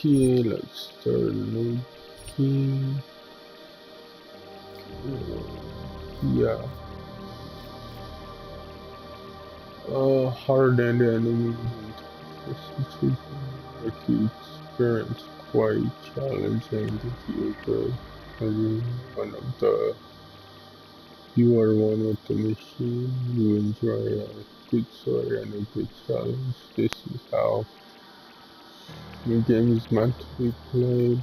Okay, let's start looking. Yeah. Hardened enemies and specific experience quite challenging to deal with. And one of the you are one with the machine. You enjoy a good story and a good challenge. This is how the game is meant to be played.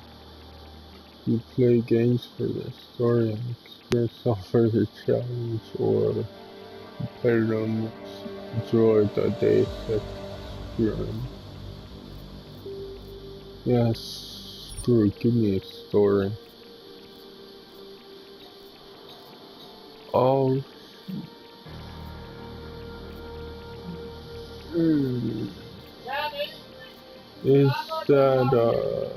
You play games for the story and experience offer the challenge, or play them enjoy the day experience. Yes, screw it, give me a story. Oh, hmm. Is that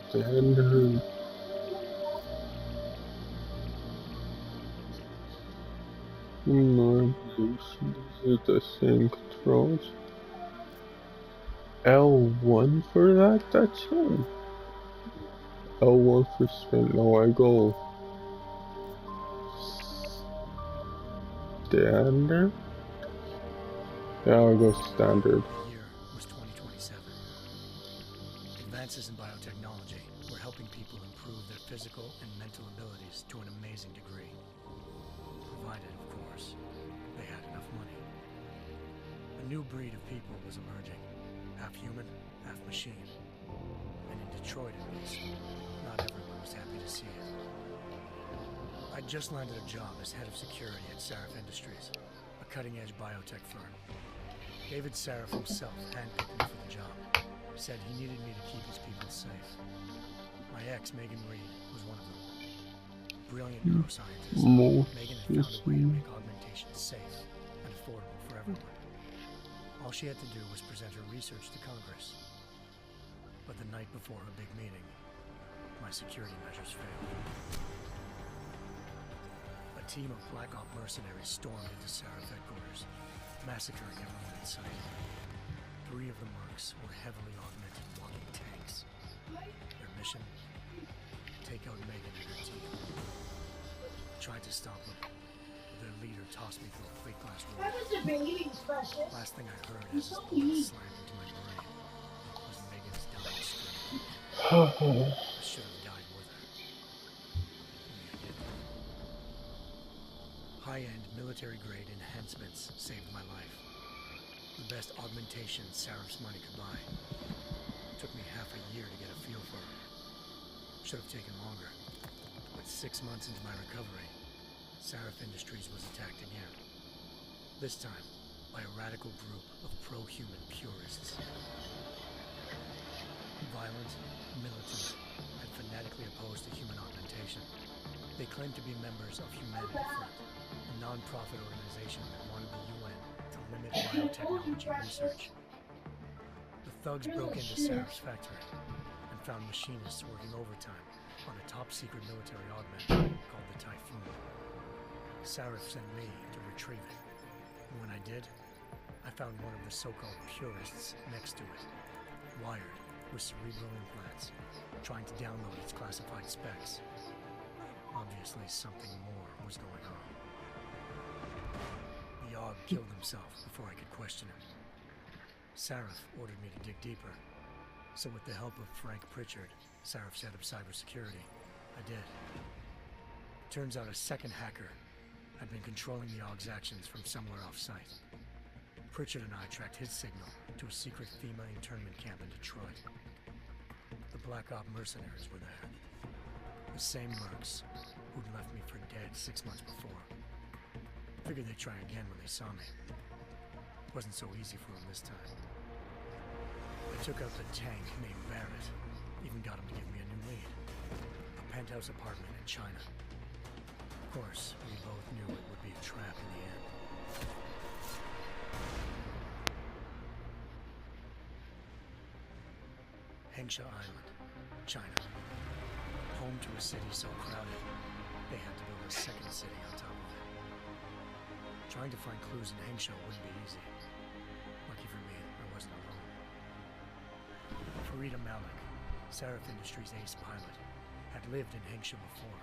standard? No, evolution. Is it the same controls? L1 for that? That's it. L1 for spin. No, I go standard? Yeah, I go standard. The year was 2027. Advances in biotechnology were helping people improve their physical and mental abilities to an amazing degree. Provided, of course, they had enough money. A new breed of people was emerging, half human, half machine. And in Detroit, at least, not everyone was happy to see it. I'd just landed a job as head of security at Sarif Industries, a cutting-edge biotech firm. David Sarif himself handpicked me for the job. Said he needed me to keep his people safe. My ex, Megan Reed, was one of them. Brilliant neuroscientist, Megan had found a way to make augmentation safe and affordable for everyone. All she had to do was present her research to Congress. But the night before her big meeting, my security measures failed. A team of Black Op mercenaries stormed into Sarif headquarters, massacring everyone in sight. 3 of the mercs were heavily augmented walking tanks. Their mission? Take out Megan and her team. I tried to stop them, but their leader tossed me through a plate glass wall. Last thing I heard as his bullet slammed into my brain was Megan's dying scream. I should have died with her. Only I didn't. High-end military-grade enhancements saved my life. The best augmentation Sarif's money could buy. Took me half a year to get a feel for her. Should have taken longer. But 6 months into my recovery, Sarif Industries was attacked again. This time, by a radical group of pro-human purists. Violent, militant, and fanatically opposed to human augmentation. They claimed to be members of Humanity Front, a non-profit organization that wanted the UN to limit biotechnology research. The thugs broke into Sarif's factory and found machinists working overtime on a top-secret military augment called the Typhoon. Sarif sent me to retrieve it, and when I did, I found one of the so-called purists next to it, wired with cerebral implants, trying to download its classified specs. Obviously, something more was going on. The AUG killed himself before I could question him. Sarif ordered me to dig deeper, so with the help of Frank Pritchard, Sarif's head of cybersecurity, I did. Turns out a second hacker had been controlling the AUG's actions from somewhere off-site. Pritchard and I tracked his signal to a secret FEMA internment camp in Detroit. The Black Op mercenaries were there. The same mercs who'd left me for dead 6 months before. Figured they'd try again when they saw me. Wasn't so easy for them this time. I took out the tank named Barrett. Even got him to give me a new lead. A penthouse apartment in China. Of course, we both knew it would be a trap in the end. Hengsha Island, China. Home to a city so crowded, they had to build a second city on top of it. Trying to find clues in Hengsha wouldn't be easy. Lucky for me, I wasn't alone. Rita Malik, Seraph Industries' ace pilot, had lived in Hengsha before.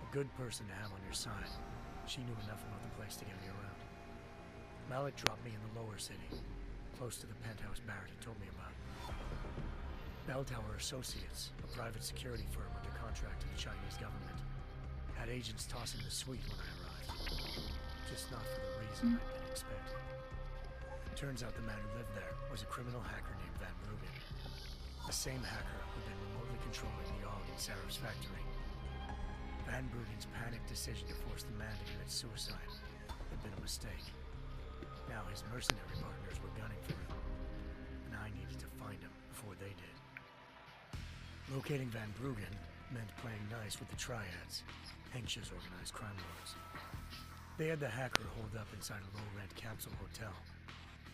A good person to have on your side. She knew enough about the place to get me around. Malik dropped me in the lower city, close to the penthouse Barrett had told me about. Bell Tower Associates, a private security firm under contract to the Chinese government, had agents tossing the suite when I arrived. Just not for the reason I'd been expecting. Turns out the man who lived there was a criminal hacker named Van Bruggen. The same hacker who'd been remotely controlling the AUG in Saraph's factory. Van Bruggen's panicked decision to force the man to commit suicide had been a mistake. Now his mercenary partners were gunning for him, and I needed to find him before they did. Locating Van Bruggen meant playing nice with the Triads, Hengsha's organized crime lords. They had the hacker holed up inside a low-rent capsule hotel.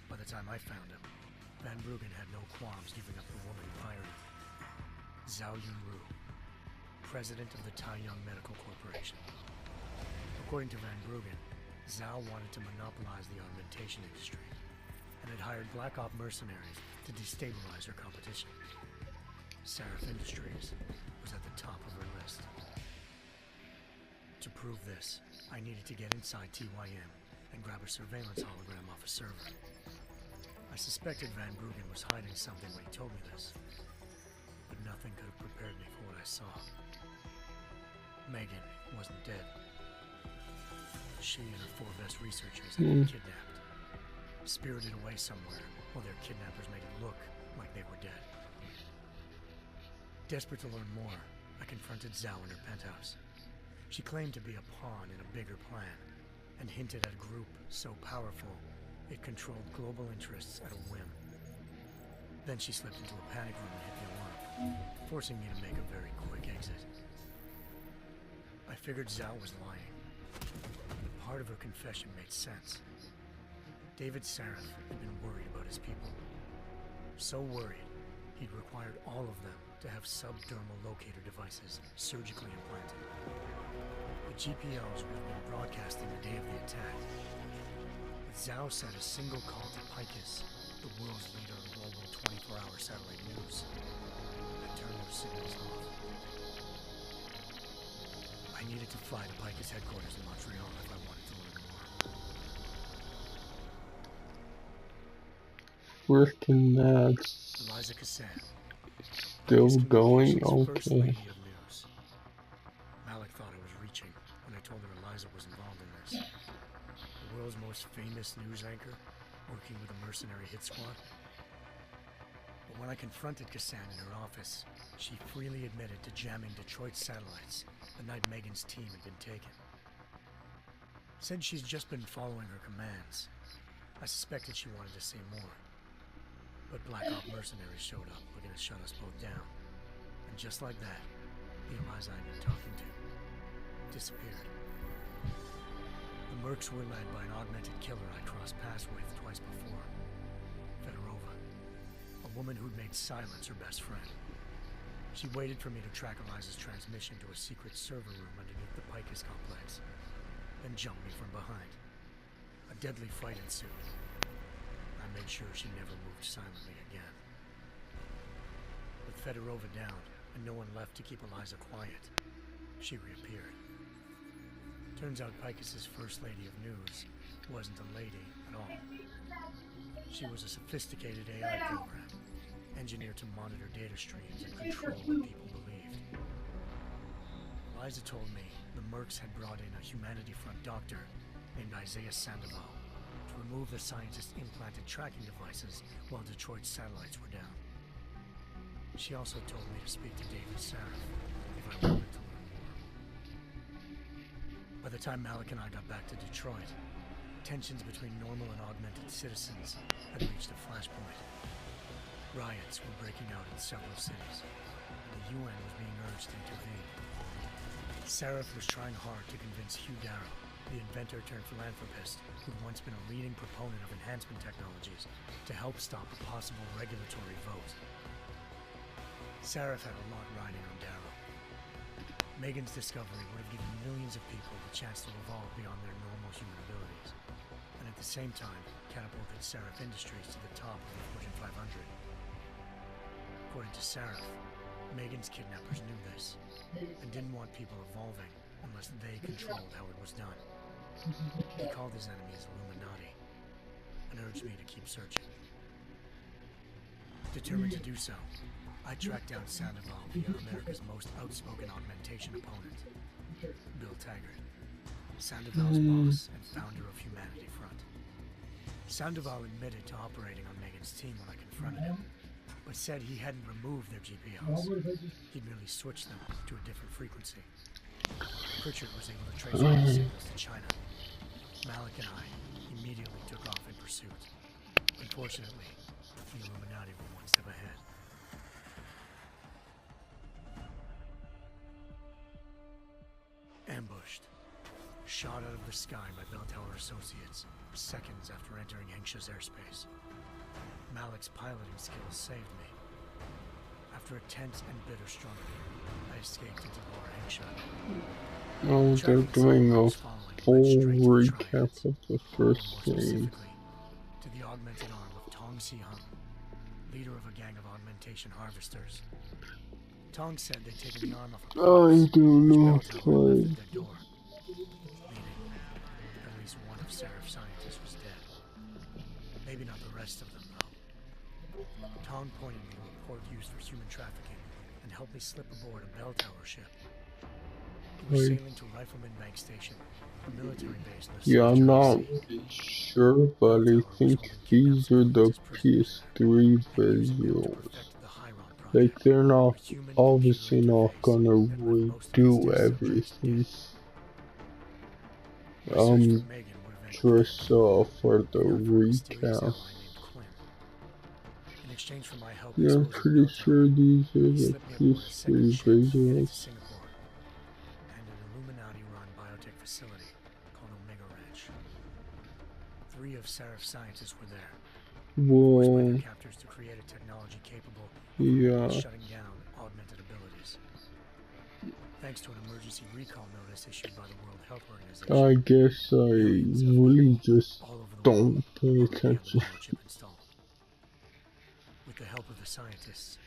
By the time I found him, Van Bruggen had no qualms giving up the woman who hired him. Zhao Yunru, president of the Taiyang Medical Corporation. According to Van Bruggen, Zhao wanted to monopolize the augmentation industry and had hired Black Op mercenaries to destabilize her competition. Seraph Industries was at the top of her list. To prove this, I needed to get inside TYM and grab a surveillance hologram off a server. I suspected Van Bruggen was hiding something when he told me this, but nothing could have prepared me for what I saw. Megan wasn't dead. She and her 4 best researchers had been kidnapped, spirited away somewhere while their kidnappers made it look like they were dead. Desperate to learn more, I confronted Zhao in her penthouse. She claimed to be a pawn in a bigger plan, and hinted at a group so powerful it controlled global interests at a whim. Then she slipped into a panic room and hit the alarm, forcing me to make a very quick exit. I figured Zhao was lying. Part of her confession made sense. David Seraph had been worried about his people. So worried, he'd required all of them to have subdermal locator devices surgically implanted. The GPLs would have been broadcasting the day of the attack. But Zhao sent a single call to Picus, the world's leader in global 24-hour satellite news, and turned those signals off. I needed to fly to Picus headquarters in Montreal if I wanted to learn more. Freaking nuts. Eliza Cassan, Still Picus going? Communications' First Okay. Lady of News. Malik thought I was reaching when I told her Eliza was involved in this. The world's most famous news anchor, working with a mercenary hit squad. But when I confronted Cassan in her office, she freely admitted to jamming Detroit satellites the night Megan's team had been taken. Said she's just been following her commands. I suspected she wanted to say more. But Black Op mercenaries showed up, looking to shut us both down. And just like that, the Eliza I'd been talking to disappeared. The Mercs were led by an augmented killer I crossed paths with twice before. Fedorova, a woman who'd made silence her best friend. She waited for me to track Eliza's transmission to a secret server room underneath the Picus complex, then jumped me from behind. A deadly fight ensued. I made sure she never moved silently again. With Fedorova down, and no one left to keep Eliza quiet, she reappeared. Turns out Picus's First Lady of News wasn't a lady at all. She was a sophisticated AI program, engineered to monitor data streams and control what people believed. Eliza told me the Mercs had brought in a Humanity Front doctor named Isaiah Sandoval to remove the scientist's implanted tracking devices while Detroit's satellites were down. She also told me to speak to David Seraph if I wanted to learn more. By the time Malik and I got back to Detroit, tensions between normal and augmented citizens had reached a flashpoint. Riots were breaking out in several cities, and the UN was being urged to intervene. Seraph was trying hard to convince Hugh Darrow, the inventor-turned-philanthropist who'd once been a leading proponent of enhancement technologies, to help stop a possible regulatory vote. Seraph had a lot riding on Darrow. Megan's discovery would have given millions of people the chance to evolve beyond their normal human abilities, and at the same time, catapulted Seraph Industries to the top of the Fortune 500. to Seraph, Megan's kidnappers knew this, and didn't want people evolving unless they controlled how it was done. He called his enemies Illuminati, and urged me to keep searching. Determined to do so, I tracked down Sandoval via America's most outspoken augmentation opponent, Bill Taggart, Sandoval's boss and founder of Humanity Front. Sandoval admitted to operating on Megan's team when I confronted him, but said he hadn't removed their GPOs. He'd merely switched them to a different frequency. Pritchard was able to trace all the signals to China. Malik and I immediately took off in pursuit. Unfortunately, the Illuminati were one step ahead. Ambushed. Shot out of the sky by Bell Tower Associates, seconds after entering Hengsha's airspace. Malik's piloting skills saved me. After a tense and bitter struggle, I escaped into Lower Hengsha. Oh, they're doing a full recap of the first game. To the augmented arm of Tong Si-hung, leader of a gang of augmentation harvesters. Tong said they'd taken the arm off a I do not their play. door, meaning at least one of Seraph's scientists was dead. Maybe not the rest of them, though. Tong pointed me to a port used for human trafficking and helped me slip aboard a Bell Tower ship. It was sailing to Rifleman Bank Station, a military base in the Yeah, I'm not Sea. sure, but I think these are the PS3 visuals. Like, they're not, obviously not gonna redo everything. Just for the recap. In exchange for my help, Yeah, I'm pretty sure these are the PS3 visuals. And an Illuminati-run biotech facility called Omega Ranch. 3 of Seraph's scientists were there. Whoa. Captors to create a technology capable Yeah. of shutting down augmented abilities. Thanks to an emergency recall notice issued by the World Health Organization. I guess I really just don't pay attention. With the help of the scientists,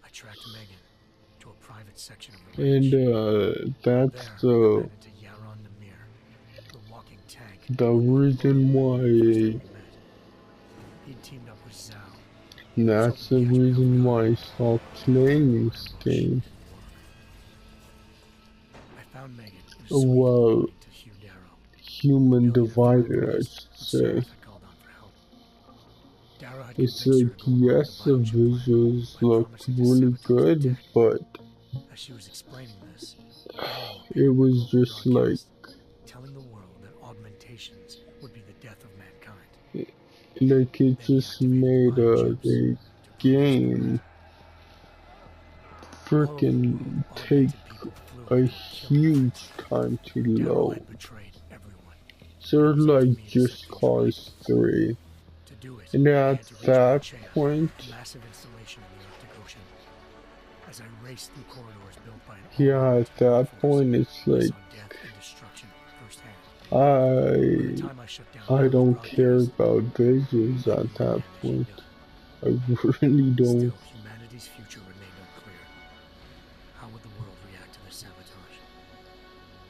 I tracked Megan to a private section of the ranch. And that's the reason why that's the reason why I stopped playing this game. Well, human divided, I should say. It's like, yes, the visuals look really good, but it was just like, telling the world that augmentations would be the death of mankind. Like, it just made the game frickin' take a huge time to load. Sort of like Just Cause 3. And at that point, yeah, at that point it's like, I don't care about visuals at that point. I really don't. Humanity's future remained unclear. How would the world react to this sabotage?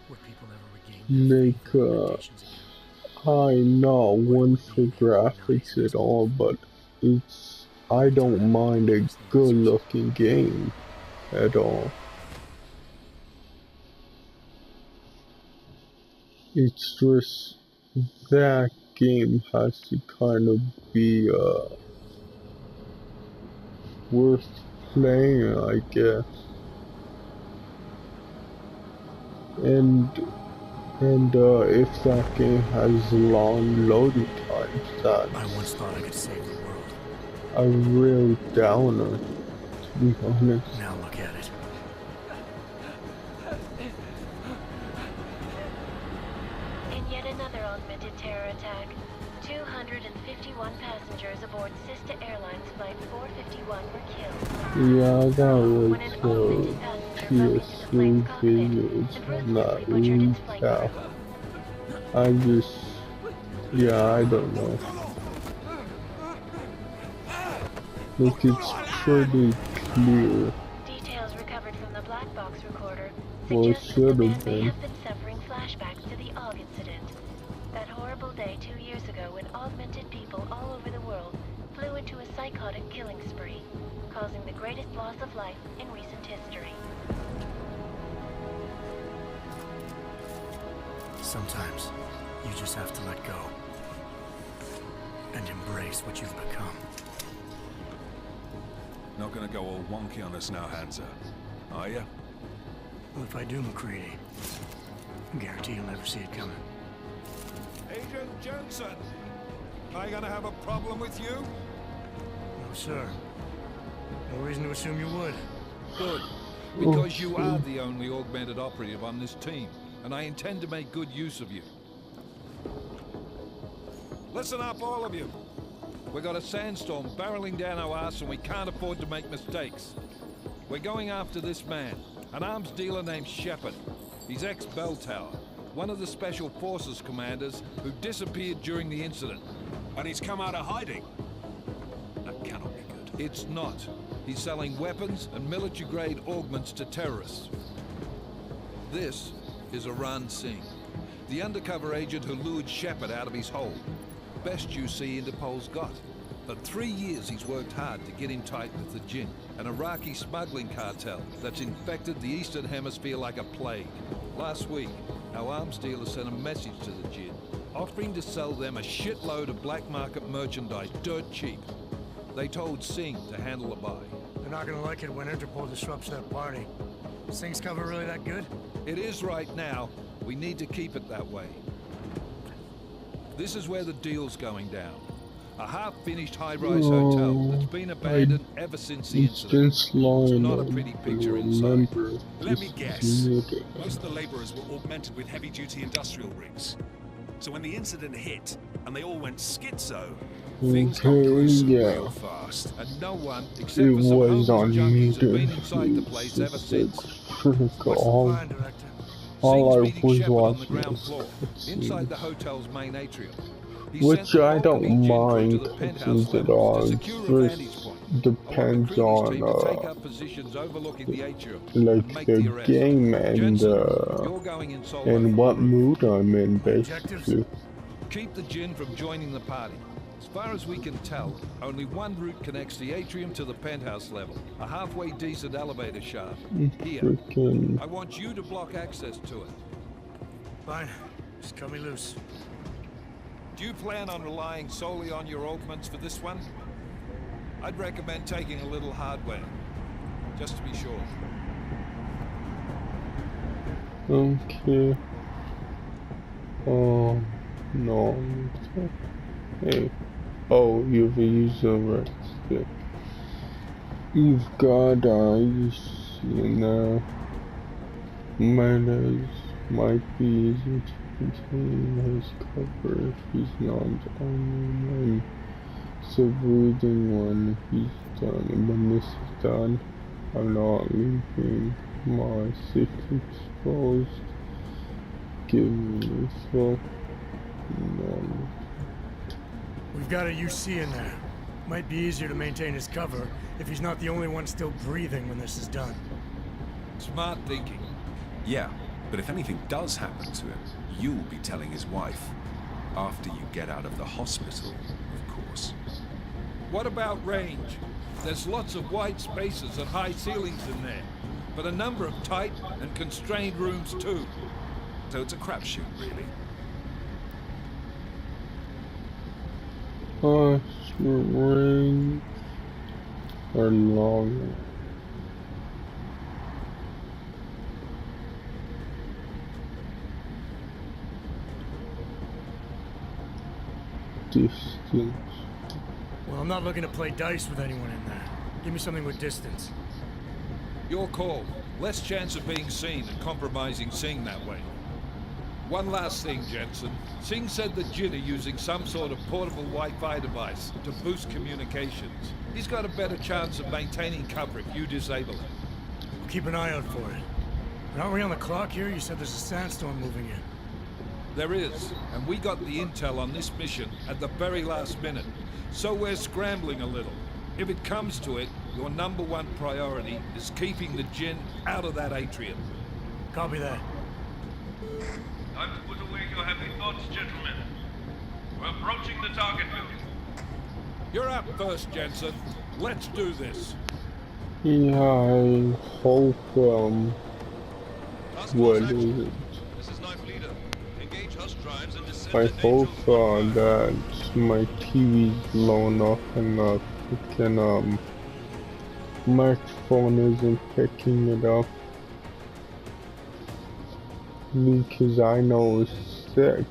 Would people ever regain I'm not one for graphics at all, but I don't mind a good looking game at all. It's just that game has to kind of be worth playing, I guess. And if that game has long loading times, I once thought I could save the world. A real downer, to be honest. Now look at it. In yet another augmented terror attack, 251 passengers aboard Sister Airlines Flight 451 were killed. Yeah, that was PS3 videos, not recap. I don't know. Like it's pretty clear. Details recovered from the black box recorder Well, it suggest that the should man have may been. have been suffering flashbacks to the Og incident. That horrible day 2 years ago when augmented people all over the world flew into a psychotic killing spree, causing the greatest loss of life in recent history. Sometimes you just have to let go and embrace what you've become. Not gonna go all wonky on us now, Hansa, are ya? Well, if I do, McCready, I guarantee you'll never see it coming. Agent Jensen! Am I gonna have a problem with you? No, sir. No reason to assume you would. Good. Because you are the only augmented operative on this team, and I intend to make good use of you. Listen up, all of you. We got a sandstorm barreling down our arse and we can't afford to make mistakes. We're going after this man, an arms dealer named Shepard. He's ex-Bell Tower, one of the Special Forces commanders who disappeared during the incident. And he's come out of hiding. That cannot be good. It's not. He's selling weapons and military-grade augments to terrorists. This is Iran Singh, the undercover agent who lured Shepard out of his hole. Best you see Interpol's got. For 3 years he's worked hard to get him tight with the Jinn, an Iraqi smuggling cartel that's infected the Eastern Hemisphere like a plague. Last week, our arms dealer sent a message to the Jinn, offering to sell them a shitload of black market merchandise dirt cheap. They told Singh to handle the buy. They're not gonna like it when Interpol disrupts their party. Singh's cover really that good? It is right now. We need to keep it that way. This is where the deal's going down. A half-finished high-rise hotel that's been abandoned ever since the incident. Just lying. It's not a pretty picture inside. Remember, Let me this guess. is muted. Most of the laborers were augmented with heavy-duty industrial rigs. So when the incident hit, and they all went schizo, things got Okay, gruesome yeah. real fast. And no one, It except for some was homeless on junkies, have been muted. inside the place ever It's since. like What's the all, plan, Director? all I Singh's meeting was Shepard on the watching ground is floor, cutscenes. inside the hotel's main atrium. He Which sent the I bulk of don't his Jinn crew mind to the penthouse cutscenes at levels all. to It secure a vantage just point. depends I want McCready's team to take on up positions overlooking the atrium and like make the the arrest. game and Jensen, you're going in solo. and what mood I'm in Objectives? basically. Keep the Jinn from joining the party. As far as we can tell, only one route connects the atrium to the penthouse level. A halfway decent elevator shaft. Here. Freaking I want you to block access to it. Fine. Just cut me loose. Do you plan on relying solely on your augments for this one? I'd recommend taking a little hardware, just to be sure. okay. Oh no. Hey. Oh, you've used the right stick. You've got you see now. Might be easy to contain his cover if he's not on so breathing when he's done. When this is done, I'm not leaving my secret exposed. Give me full. No. We've got a UC in there. Might be easier to maintain his cover if he's not the only one still breathing when this is done. Smart thinking. Yeah, but if anything does happen to him, you'll be telling his wife. After you get out of the hospital, of course. What about range? There's lots of wide spaces and high ceilings in there, but a number of tight and constrained rooms too. So it's a crapshoot, really. Range or long distance. Well, I'm not looking to play dice with anyone in there. Give me something with distance. Your call. Less chance of being seen and compromising Singh that way. One last thing, Jensen. Singh said the Jinn are using some sort of portable Wi-Fi device to boost communications. He's got a better chance of maintaining cover if you disable it. We'll keep an eye out for it. But aren't we on the clock here? You said there's a sandstorm moving in. There is, and we got the intel on this mission at the very last minute. So we're scrambling a little. If it comes to it, your #1 priority is keeping the Jinn out of that atrium. Copy that. Time to put away your happy thoughts, gentlemen. We're approaching the target building. You're up first, Jensen. Let's do this. Yeah, I hope, what is it? This is Knife Leader. Engage husk drives and descend I to hope, Angel 1. that my TV's blown up and the freaking, microphone isn't picking it up. Because I know it's sick.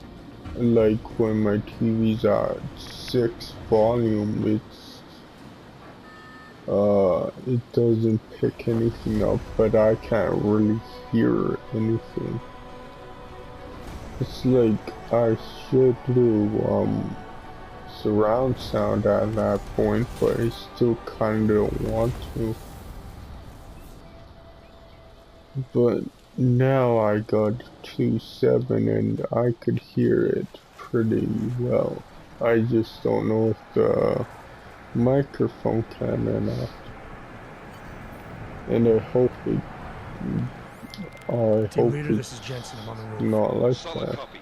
Like when my TV's at 6 volume, it doesn't pick anything up, but I can't really hear anything. It's like I should do, surround sound at that point, but I still kinda don't want to. But now I got 2.7 and I could hear it pretty well. I just don't know if the microphone can or not. And I hope Team leader, this is it's Jensen. I'm on the roof. not like Solid that. copy.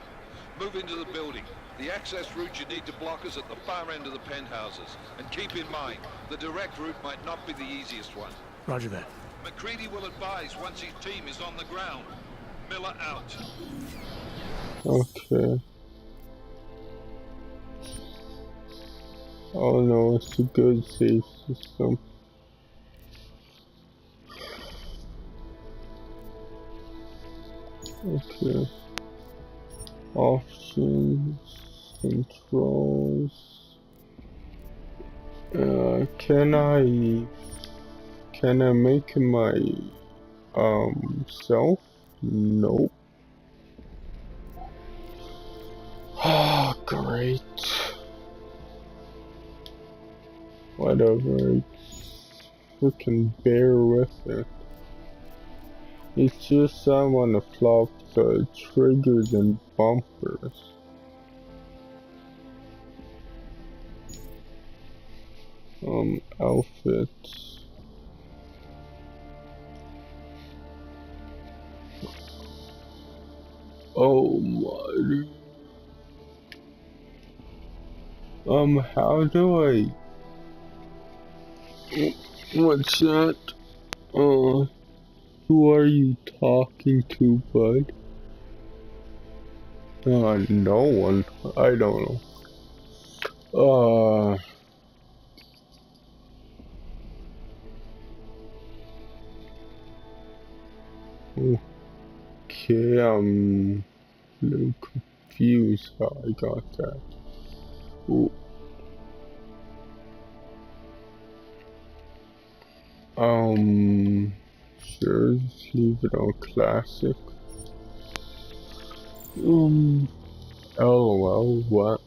Move into the building. The access route you need to block is at the far end of the penthouses. And keep in mind, the direct route might not be the easiest one. Roger that. McCready will advise once his team is on the ground. Miller out. Okay. Oh no, it's a good save system. Okay. Options, controls. Can I make my self? Nope. Ah, great. Whatever. Freaking bear with it. It's just I wanna flop the triggers and bumpers. Outfits. Oh my. How do I? What's that? Who are you talking to, bud? No one. I don't know. Okay, I'm a little confused how I got that. Ooh. Sure, just leave it on classic. LOL, what?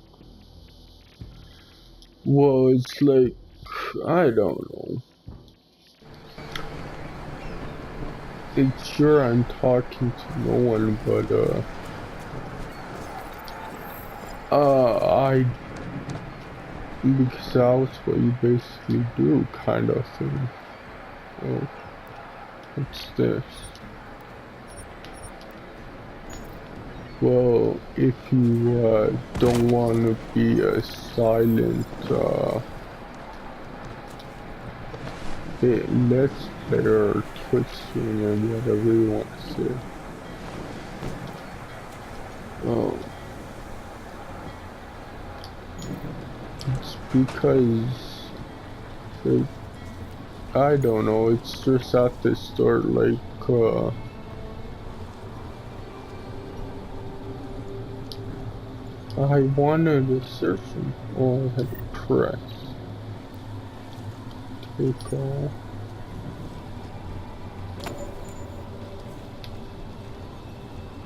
Well, it's like, I don't know. It's sure I'm talking to no one, but, because that's what you basically do, kind of thing. Oh, what's this? Well, if you, don't want to be a silent, let's player or Twitch streamer, whatever you want to say. Oh. It's because, like, I don't know, it's just at the start, like, I wanted to search them. Oh, I had to press. Take all.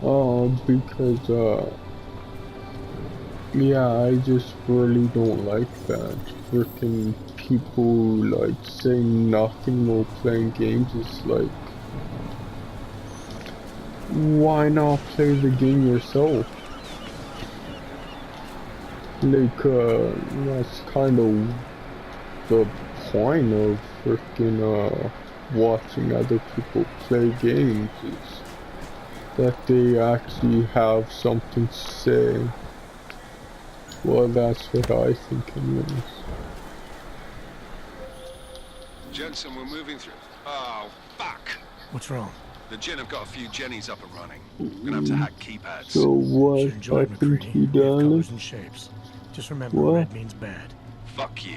Oh, because, yeah, I just really don't like that. Freaking people, like, saying nothing while playing games. It's like, why not play the game yourself? Like, that's kind of the point of freaking watching other people play games is that they actually have something to say. Well, that's what I think anyways. Jensen, we're moving through. Oh, fuck! What's wrong? The Jinn have got a few Jennies up and running. We're gonna have to hack keypads. So what Should enjoy it, happened, McCready. you We have darling? colors and shapes. Just remember, What? red means bad. Fuck you.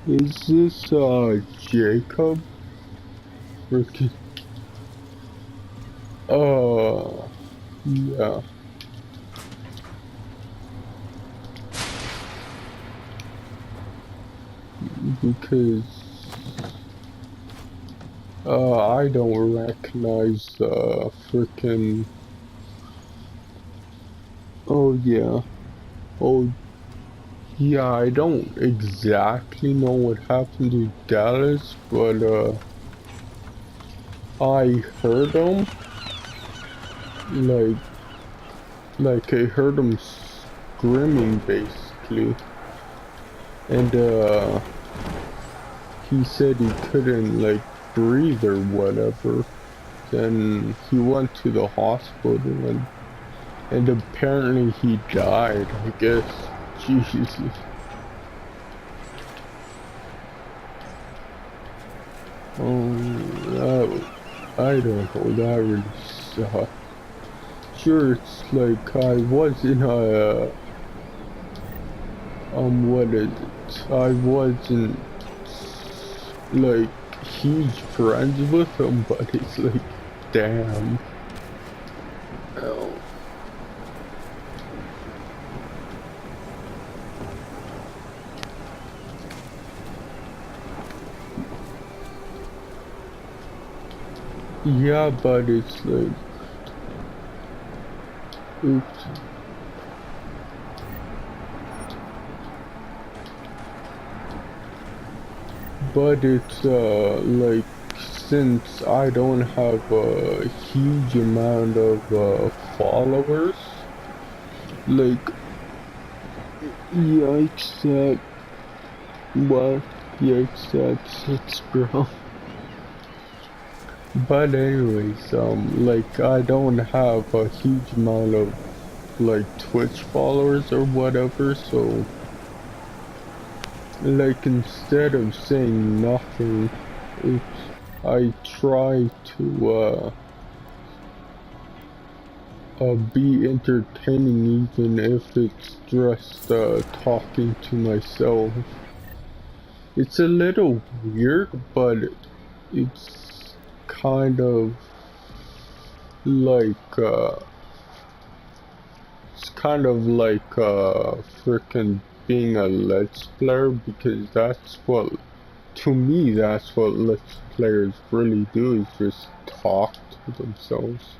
Is this Jacob? Freaking. Yeah. Because I don't recognize frickin' oh yeah. Oh yeah, I don't exactly know what happened to Dallas, but I heard him like I heard him screaming basically. And he said he couldn't like breathe or whatever. Then he went to the hospital and apparently he died, I guess. Jesus. I don't know, that really sucked. Sure, it's like I wasn't what is it? I wasn't like huge friends with him, but it's like, damn. Oh. Yeah, but it's like, oops. But it's like, since I don't have a huge amount of followers, like, yikes that, what? Yikes that's 6, bro. But anyways, like, I don't have a huge amount of, like, Twitch followers or whatever, so, like, instead of saying nothing, I try to, be entertaining even if it's just, talking to myself. It's a little weird, but it's kind of like, it's kind of like, frickin' being a Let's Player, because that's what, to me, that's what Let's Players really do, is just talk to themselves.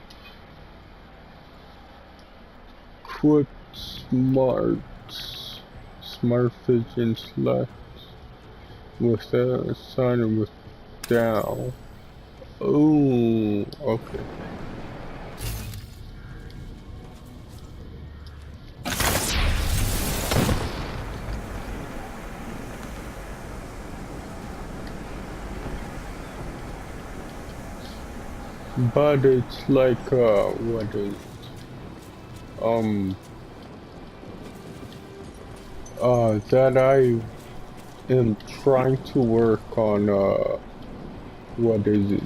Quit smart vision select with a sign with down. Oh, okay. But it's like, what is it? That I am trying to work on, what is it?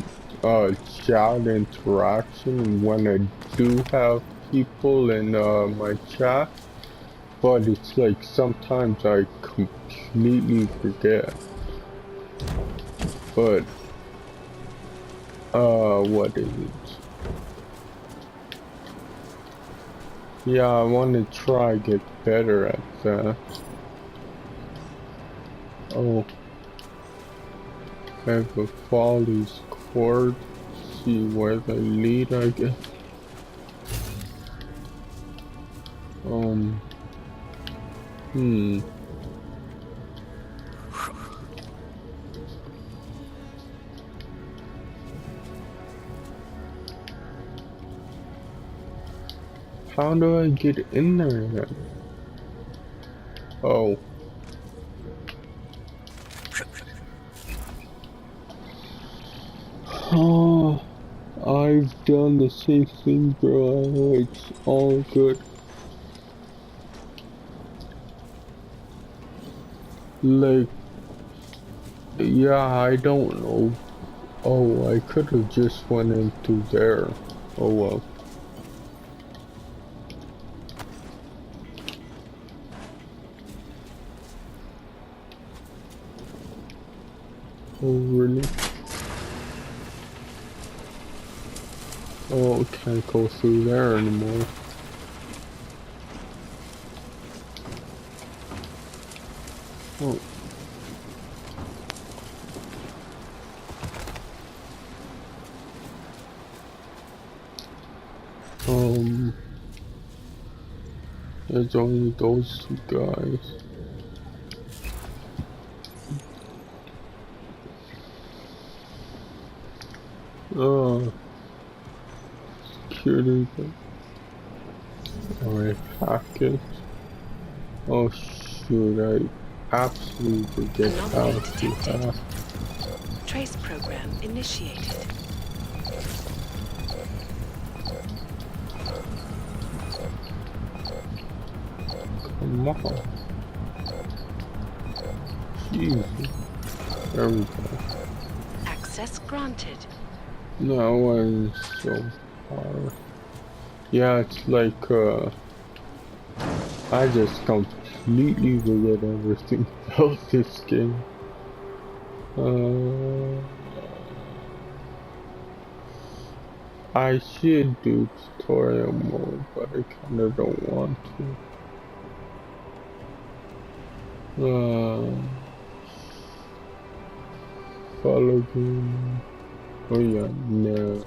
Chat interaction when I do have people in, my chat. But it's like, sometimes I completely forget. But, what is it? Yeah, I want to try get better at that. Oh, I have to follow these chords, see where they lead, I guess. How do I get in there then? Oh. Oh, I've done the same thing, bro. It's all good. Like, yeah, I don't know. Oh, I could have just went into there. Oh well. Oh, really? Oh, can't go through there anymore. Oh. There's only those two guys. Oh, security. Alright, package. Oh shoot, I absolutely get Anomaly out to detected. that. Trace program initiated. Come on. Jesus. There we go. Access granted. No, I'm so far. Yeah, it's like, I just completely forget everything about this game. I should do tutorial mode, but I kinda don't want to. Follow me. Oh yeah, no.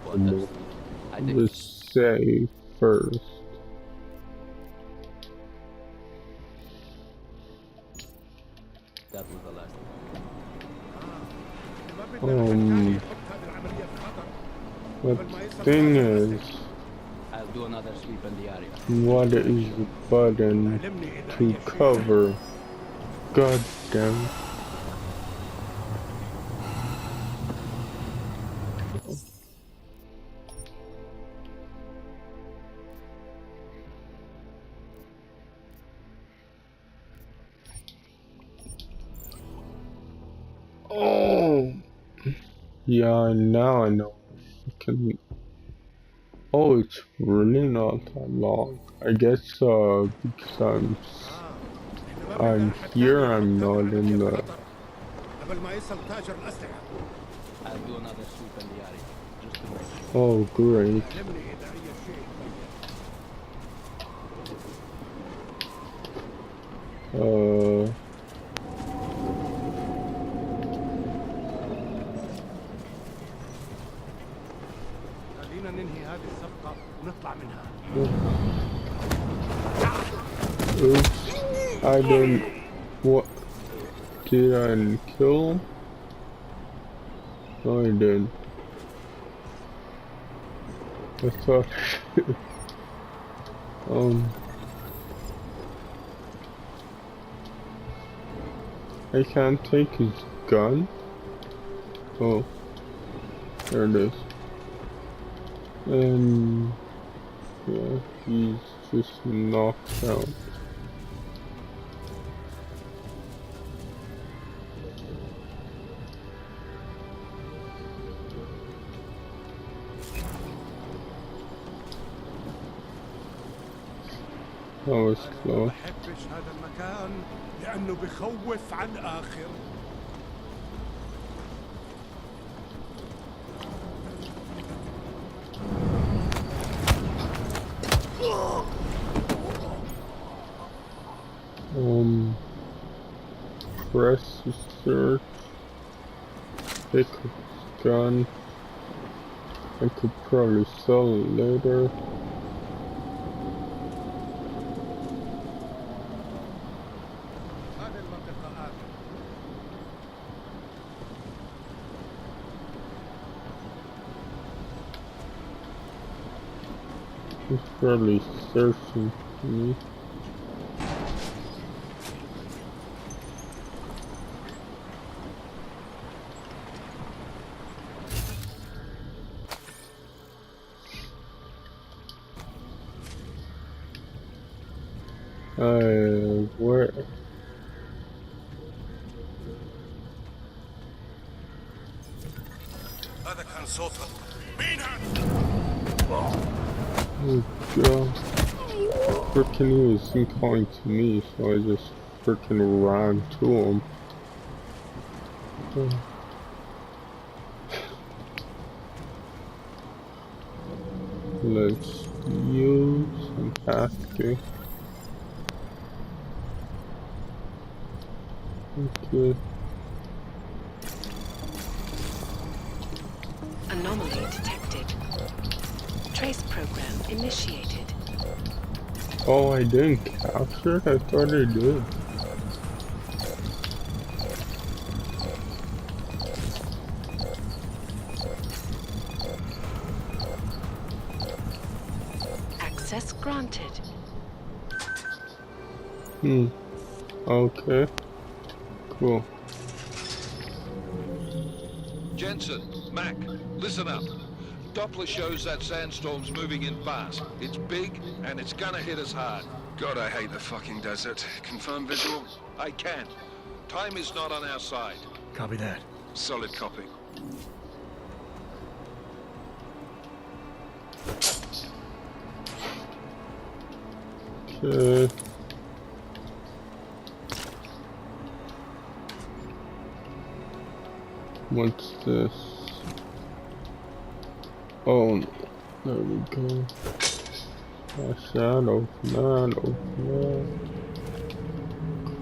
Just save first. That was the last The thing is, I'll do another sweep in the area. what is the button to cover? God damn it. Oh, yeah, now I know. Fucking. Oh, it's really not that long. I guess because I'm here. I'm not in the. I'll do another sweep in the area. Just to make sure. Oh, great. خلينا ننهي هذه الصفقة ونطلع منها. Oops. I didn't. What? Did I kill him? No, I didn't. I thought. I can't take his gun. Oh, there it is. And yeah, he's just knocked out. That was close. ما بحبش هذا المكان لأنه بخوف عن آخر. Press the search. Pick up his gun. I could probably sell it later. هذه المنطقة آمنة. He's probably searching for me. Where? هذا كان صوته. مين Oh god. Frickin' he was calling to me, so I just frickin' ran to him. Let's use and have to. Okay. Anomaly detected. Trace program initiated. Oh, I didn't capture it? I thought I did. Access granted. Okay. Cool. Jensen, Mac, listen up. Doppler shows that sandstorm's moving in fast. It's big, and it's gonna hit us hard. God, I hate the fucking desert. Confirm visual? I can. Time is not on our side. Copy that. Solid copy. Okay. What's this? Oh, there we go. A shadow,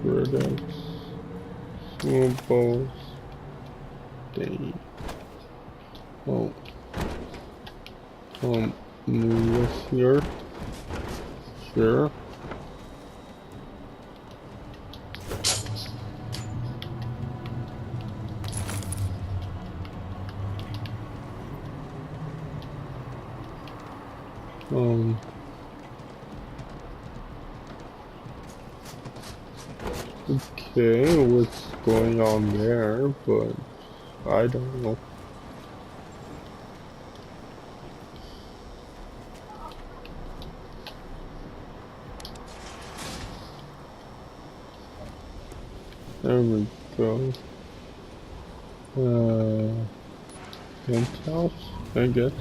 critics, snowballs, day. Oh, move this here. Sure. Okay, what's going on there, but I don't know. There we go. Penthouse, I guess.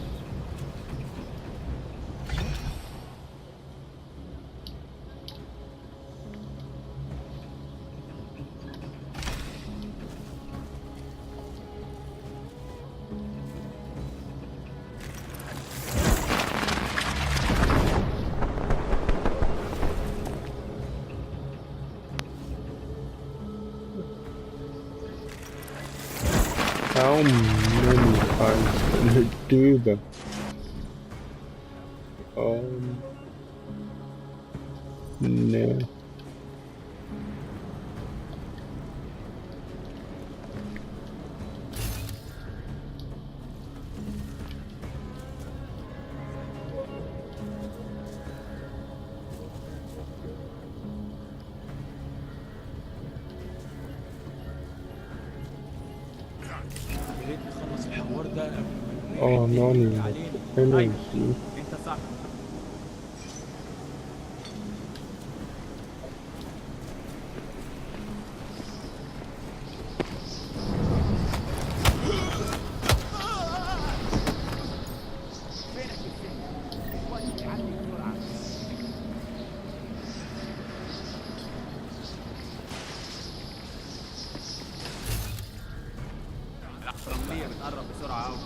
How many times can it do that? No. يا ريت نخلص الحوار ده قبل ما Oh, no, يجي no. علينا. Energy. انت صح. الرملية بتقرب بسرعة قوي.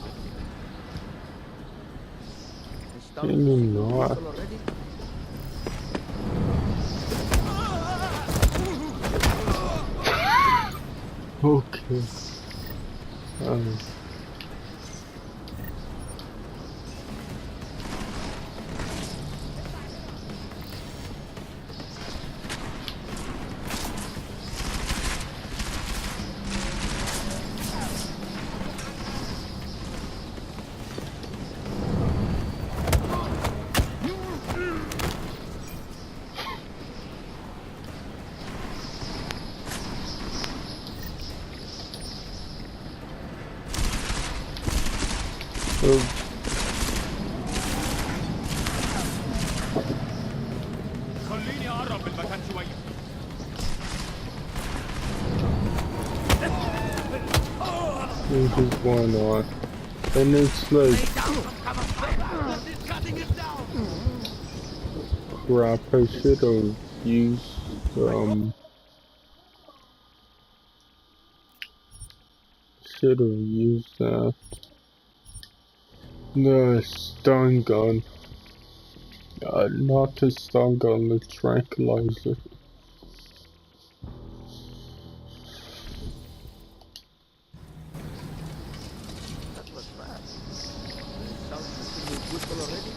Can you not? Okay. خليني اقرب من المكان شويه. Why not? And it's like crap. I should have used that. The stun gun. Not the stun gun, the tranquilizer. That was fast. Sounds like you made good already.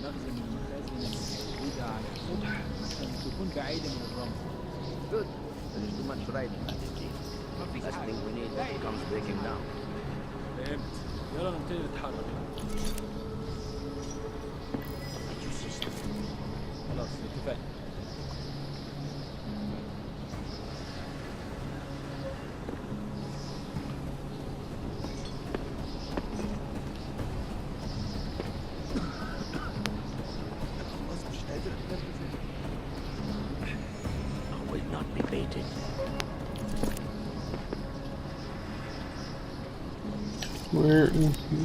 نخزن المخازن الموجودة على السطح عشان تكون بعيدة من الرمل. Good. There's too much riding on this jeep. Last thing we need is it comes breaking down. فهمت. يلا نبتدي نتحرك. خلاص اتفقنا. I will not be baited. Where is he?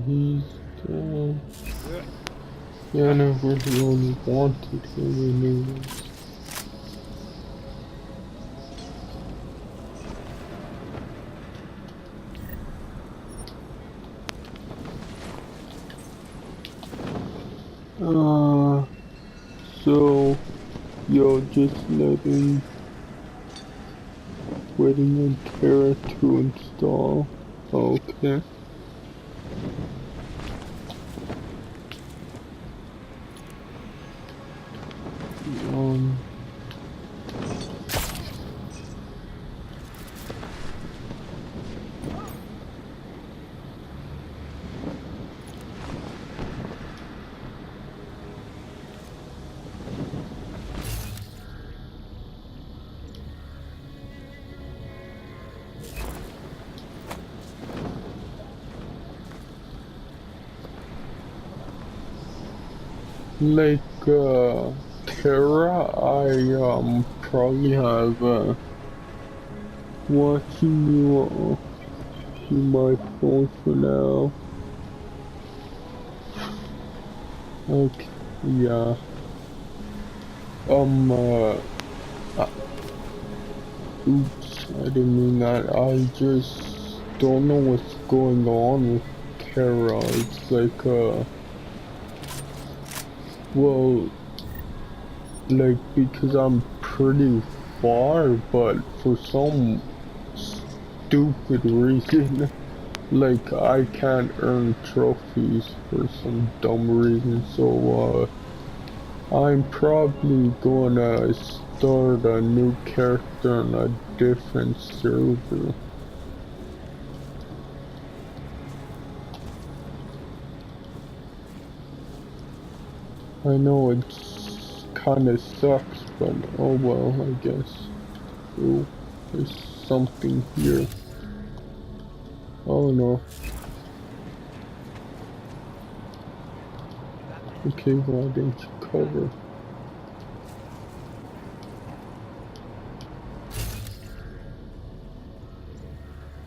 He's dead. Yeah, I never really wanted him anyways. So you're just waiting on Terra to install. Okay. Like, Terra, I, probably have, watching you, through my phone for now. Okay, yeah. Oops, I didn't mean that. I just don't know what's going on with Terra. It's like, well, like, because I'm pretty far, but for some stupid reason, like, I can't earn trophies for some dumb reason, so, I'm probably gonna start a new character on a different server. I know it's kinda sucks, but oh well, I guess. Oh, there's something here. Oh no. Okay, why didn't you cover?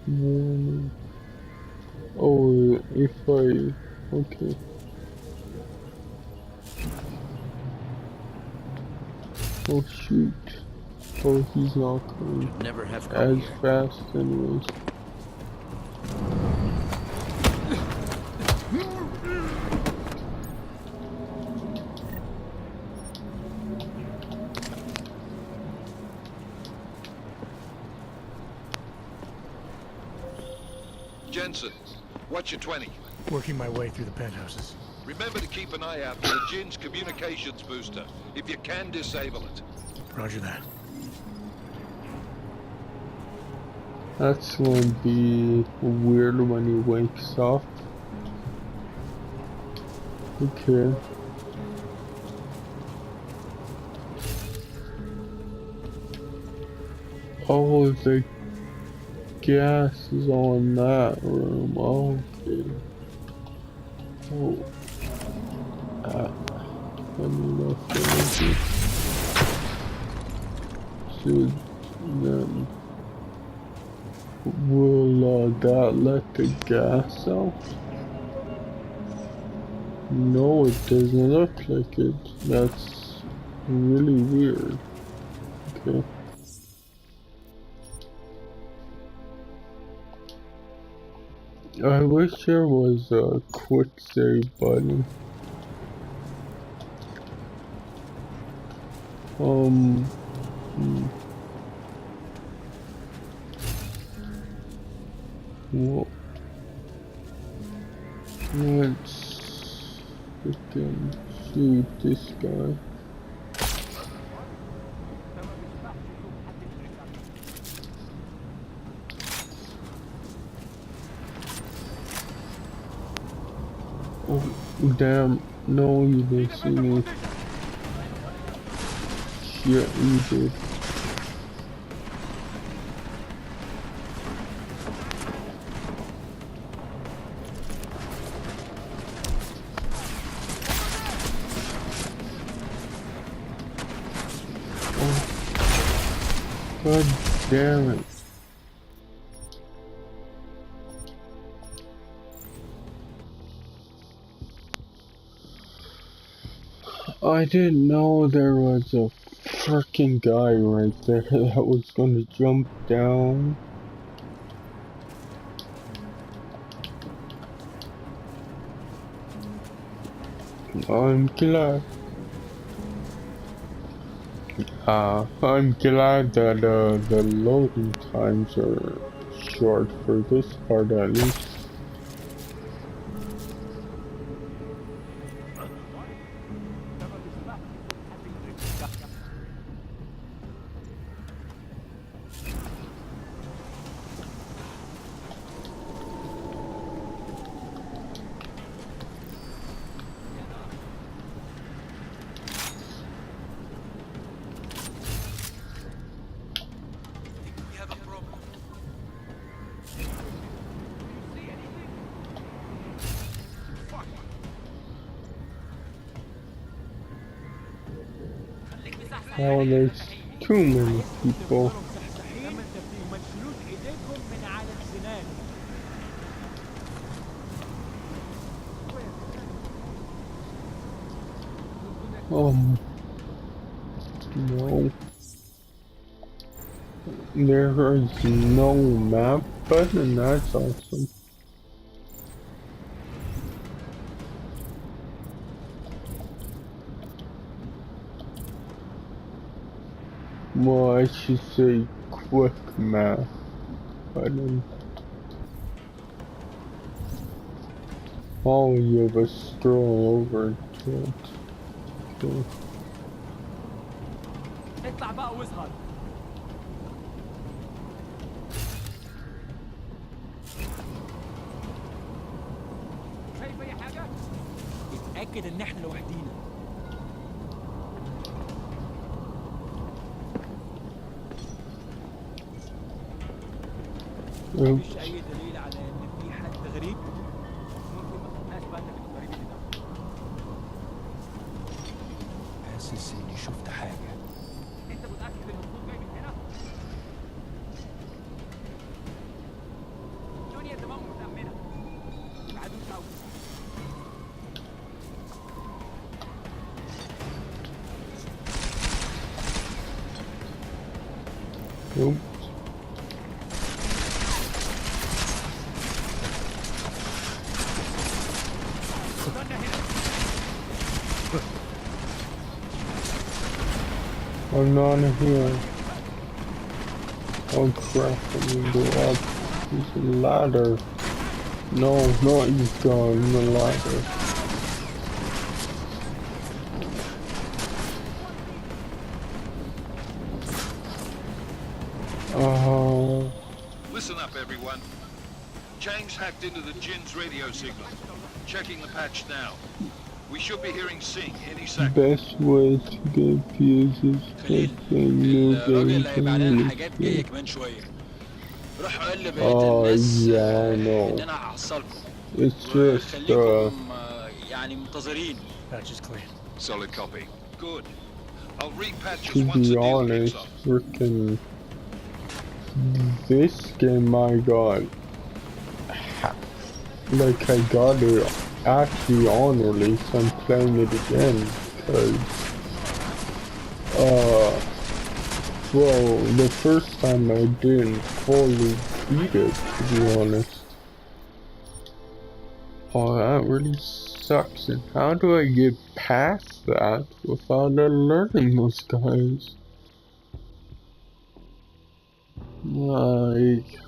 Warning. Oh, if I... okay. Oh shoot. Oh, he's not coming Never have come as here. fast anyways. Jensen, what's your 20? Working my way through the penthouses. Remember to keep an eye out for the Jin's communications booster, if you can disable it. Roger that. That's gonna be weird when he wakes up. Okay. Oh, the gas is on that room. Okay. Oh. Let me know if energy. Should then will that let the gas out? No, it doesn't look like it. That's really weird. Okay. I wish there was a quick save button. Well, let's freaking shoot this guy. Oh, damn. No, you didn't see me. Shit, you did. God damn it. I didn't know there was a freaking guy right there that was gonna jump down. I'm glad. I'm glad that the loading times are short for this part at least. Oh, there's too many people. No. There is no map button, that's awesome. Well, I should say quick map button. All of us stroll over to it. Okay. اطلع بقى واظهر. شايف اي حاجة؟ اتأكد ان احنا لوحدينا. مفيش اي دليل على ان في حد غريب. ممكن ما خدناش بالنا من الغريب اللي ده. حاسس اني شفت حاجة. انت متأكد ان الصوت جاي من هنا؟ الدنيا تمام متأمنة. العدو ساوي. Nope. I'm not here. Oh crap, I need to go up. There's a ladder. No, not you going, the ladder. Listen up, everyone. James hacked into the Jinn's radio signal. Checking the patch now. We should be hearing Sing any second. Best way to get views is by playing new games and release. Oh yeah, I know. It's just Patch is clean. Solid copy. Good. I'll repatch us to once be the deal honest, kicks off. freaking this game I got, like I got it actually on release. I'm playing it again because well, the first time I didn't fully beat it, to be honest. Oh, that really sucks. And how do I get past that without alerting those guys? Like,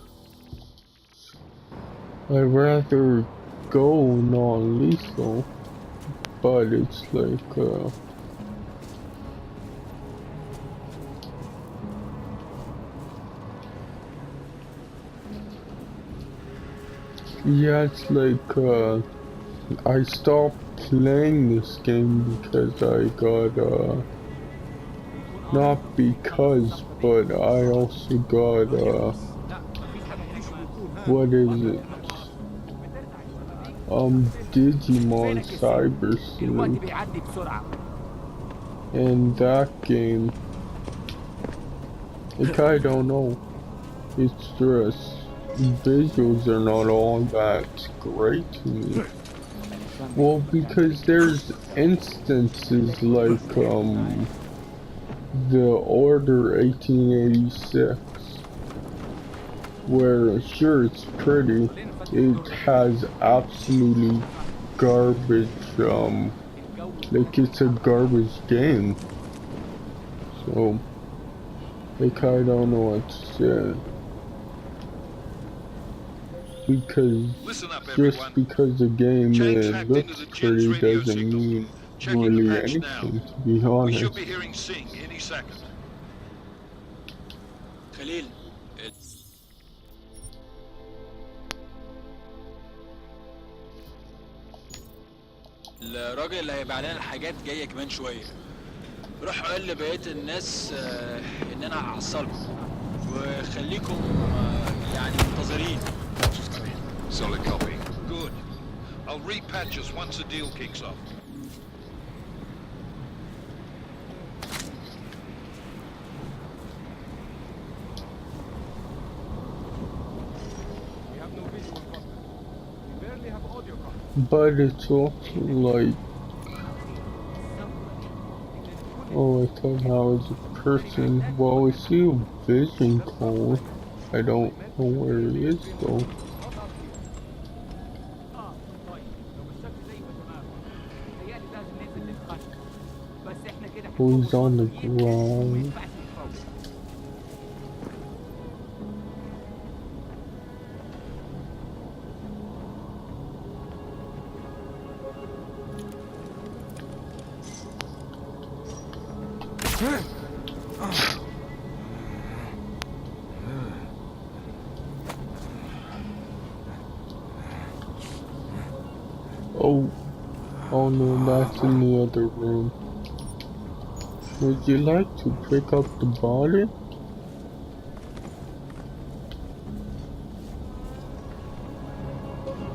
I'd rather go non-lethal, but it's like, yeah, it's like, I stopped playing this game because I got, not because, but I also got, what is it? Digimon Cyber Sleuth. And that game, like, I don't know. It's just, visuals are not all that great to me. Well, because there's instances like, the Order 1886, where sure it's pretty, it has absolutely garbage, like it's a garbage game. So, like I don't know what to say. Because just because the game looks pretty doesn't mean really anything, to be honest. We should be hearing Sing any second. Khalil, الراجل اللي هيبيع لنا الحاجات جاي كمان شويه. روح قول لبقيه الناس ان انا هعصلكم وخليكم يعني منتظرين. Solid copy. Good. I'll repatch us once the deal kicks off. We have no visual contact. We barely have audio contact. But it's also like, oh, I thought I was a person. Well, I see a vision code. I don't know where it is though. Oh, he's on the ground. Oh no, that's in the other room. Would you like to pick up the body?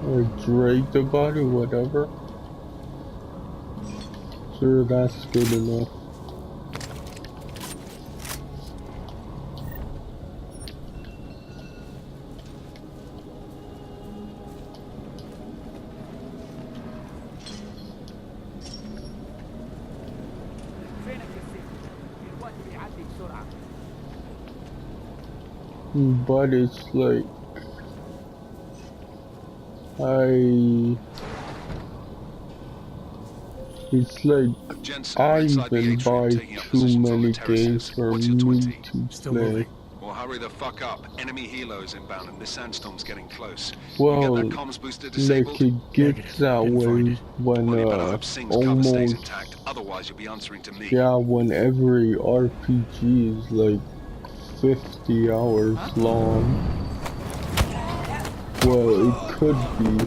Or drag the body, whatever. Sure, that's good enough. But it's like, it's like I even buy too many games for me to play. Well, hurry the fuck up. Enemy helos inbound and this sandstorm's getting close. Well, you get that comms booster disabled? like it gets that way when almost, intact. Otherwise you'll be answering to me. Yeah, when every RPG is like 50 hours long. Well, it could be.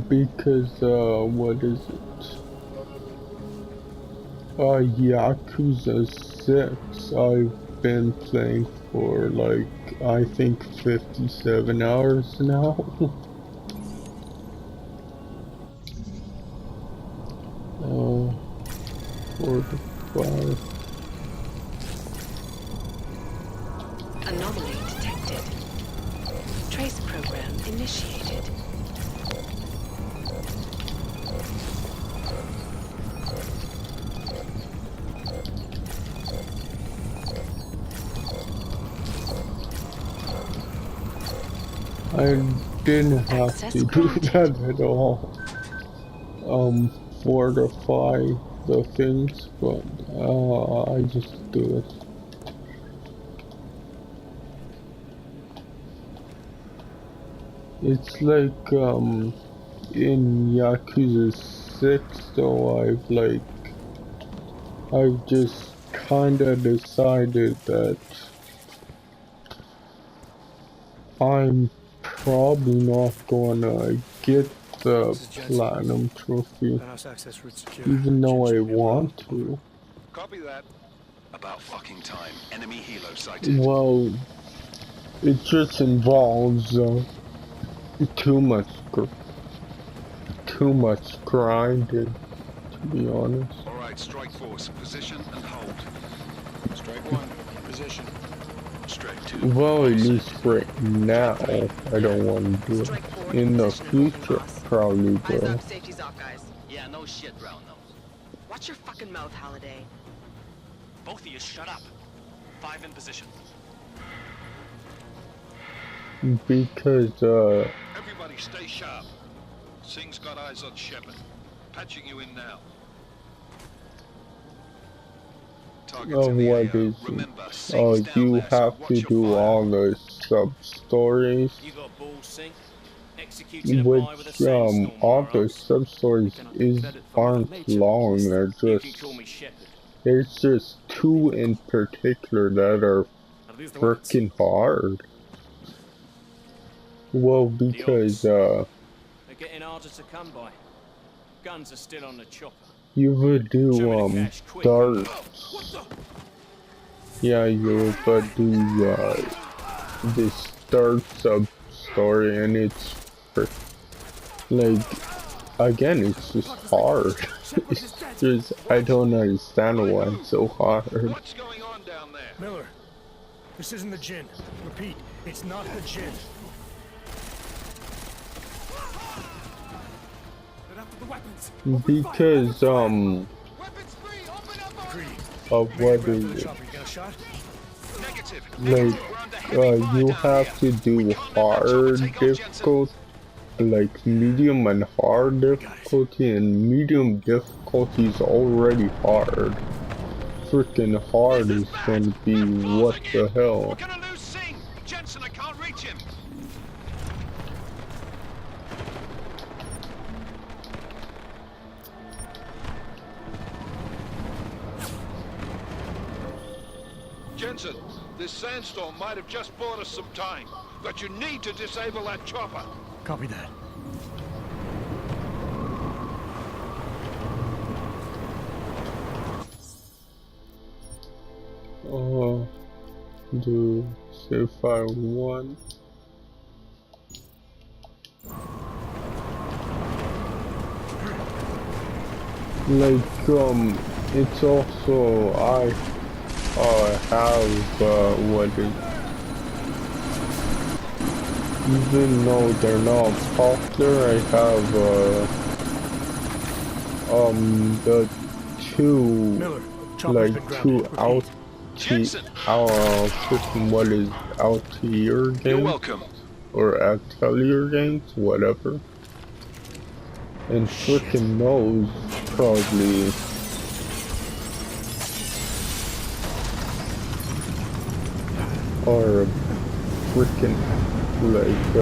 Because, what is it? Yakuza 6, I've been playing for, like, I think 57 hours now. 45. Anomaly detected. Trace program initiated. I didn't have Access to do granted. that at all. Fortify the things, but I just do it. It's like in Yakuza 6 though, I've just kinda decided that I'm probably not gonna get the This is Jensen. platinum trophy, Penthouse access route secure. even though Jin I should be around. want to. Copy that. About fucking time. Enemy helo sighted. Well, it just involves too much grinding, to be honest. All right, strike force. Position and hold. Strike one. Position. Strike two. Well, at All set. least right now, I don't want to do it. In the future, probably Eyes will. up, safety's off, guys. Yeah, no shit, brown nose. Watch your fucking mouth, Holiday. Both of you shut up. 5 in position. Because, Everybody stay sharp. Singh's got eyes on Shepard. Patching you in now. Targets in the what AO. is it? Remember, Singh's down You there, so have watch to your do fire. all the sub-stories, You got balls, Sink. Executing a buy with a which, sandstorm, all the Morales. sub-stories aren't long, You can call me Shepard. there's just 2 in particular that are Are these the weapons? freaking hard. Well, because, They're getting harder to come by. Guns are still on the chopper. you would do, Show me the cash, quick. darts. Yeah, you would do, this third sub-story, and it's, like, again, it's just hard. It's just, I don't understand why it's so hard. What's going on down there? Miller, this isn't the Jinn. Repeat, it's not the Jinn. Because, of what is it? Like, you have to do hard difficulty, like medium and hard difficulty, and medium difficulty is already hard. Freaking hard is gonna be what the hell. We're gonna lose Singh! Jensen, I can't reach him! Jensen, this sandstorm might have just bought us some time, but you need to disable that chopper. Copy that. Do save file 1. Like, it's also, I have, what is, even though they're not popular, I have, the 2, Miller, like, been 2 grounded. freaking what is, Altair games? You're welcome. Or Atelier games, whatever. And freaking those probably are freaking like